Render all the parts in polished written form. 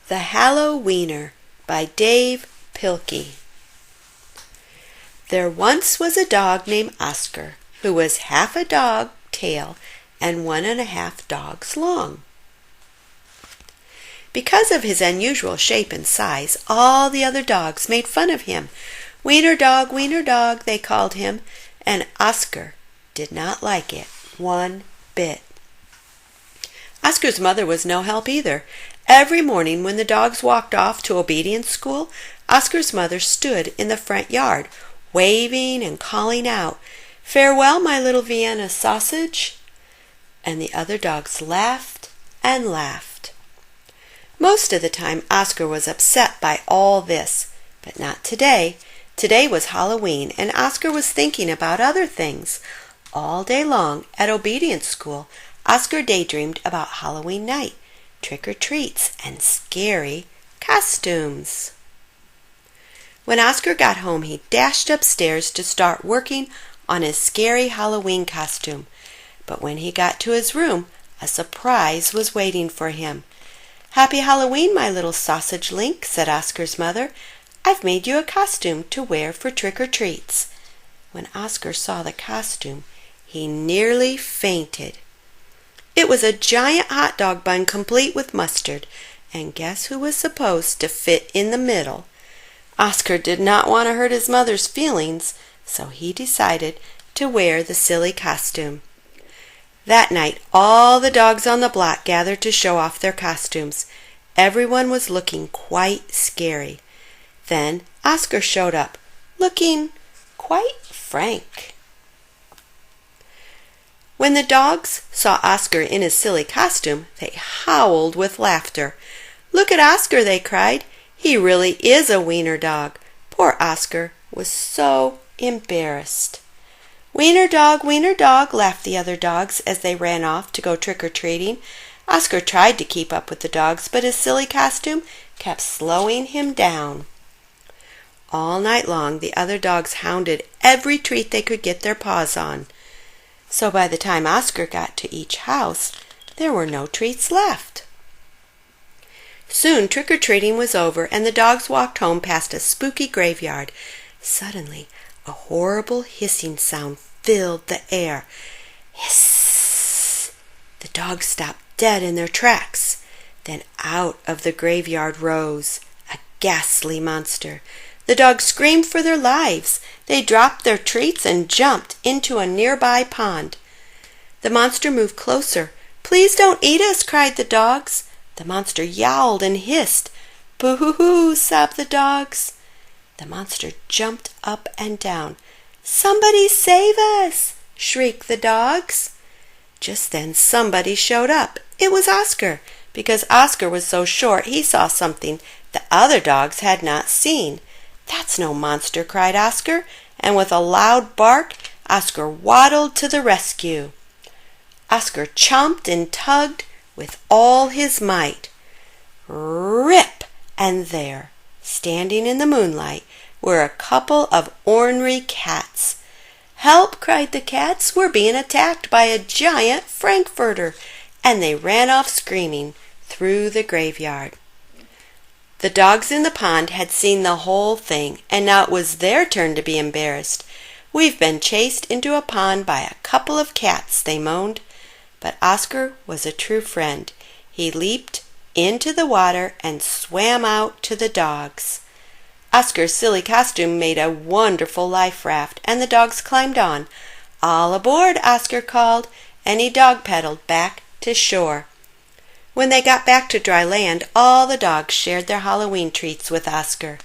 The Hallo-Wiener by Dav Pilkey. There once was a dog named Oscar, who was half a dog tail and 1.5 dogs long. Because of his unusual shape and size, all the other dogs made fun of him. Wiener dog, they called him, and Oscar did not like it one bit. Oscar's mother was no help either. Every morning when the dogs walked off to obedience school, Oscar's mother stood in the front yard, waving and calling out, "Farewell, my little Vienna sausage." And the other dogs laughed and laughed. Most of the time Oscar was upset by all this, but not today. Today was Halloween, and Oscar was thinking about other things. All day long at obedience school, Oscar daydreamed about Halloween night, trick-or-treats, and scary costumes. When Oscar got home, he dashed upstairs to start working on his scary Halloween costume. But when he got to his room, a surprise was waiting for him. "Happy Halloween, my little sausage link," said Oscar's mother. "I've made you a costume to wear for trick-or-treats." When Oscar saw the costume, he nearly fainted. It was a giant hot dog bun complete with mustard, and guess who was supposed to fit in the middle? Oscar did not want to hurt his mother's feelings, so he decided to wear the silly costume. That night, all the dogs on the block gathered to show off their costumes. Everyone was looking quite scary. Then Oscar showed up, looking quite frank. When the dogs saw Oscar in his silly costume, they howled with laughter. "Look at Oscar," they cried. "He really is a wiener dog." Poor Oscar was so embarrassed. Wiener dog," laughed the other dogs as they ran off to go trick-or-treating. Oscar tried to keep up with the dogs, but his silly costume kept slowing him down. All night long the other dogs hounded every treat they could get their paws on. So by the time Oscar got to each house, there were no treats left. Soon trick-or-treating was over, and the dogs walked home past a spooky graveyard. Suddenly, a horrible hissing sound filled the air. Hiss! The dogs stopped dead in their tracks. Then out of the graveyard rose a ghastly monster. The dogs screamed for their lives. They dropped their treats and jumped into a nearby pond. The monster moved closer. "Please don't eat us," cried the dogs. The monster yowled and hissed. "Boo-hoo-hoo," sobbed the dogs. The monster jumped up and down. "Somebody save us!" shrieked the dogs. Just then somebody showed up. It was Oscar. Because Oscar was so short, he saw something the other dogs had not seen. "That's no monster," cried Oscar, and with a loud bark, Oscar waddled to the rescue. Oscar chomped and tugged with all his might. Rip! And there, standing in the moonlight, were a couple of ornery cats. "Help!" cried the cats. "We're being attacked by a giant frankfurter!" And they ran off screaming through the graveyard. The dogs in the pond had seen the whole thing, and now it was their turn to be embarrassed. "We've been chased into a pond by a couple of cats," they moaned. But Oscar was a true friend. He leaped into the water and swam out to the dogs. Oscar's silly costume made a wonderful life raft, and the dogs climbed on. "All aboard," Oscar called, and he dog-pedaled back to shore. When they got back to dry land, all the dogs shared their Halloween treats with Oscar.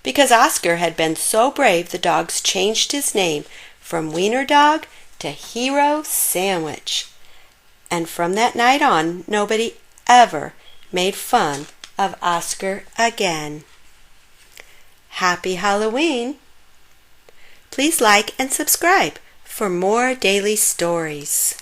Because Oscar had been so brave, the dogs changed his name from Wiener Dog to Hero Sandwich. And from that night on, nobody ever made fun of Oscar again. Happy Halloween! Please like and subscribe for more daily stories.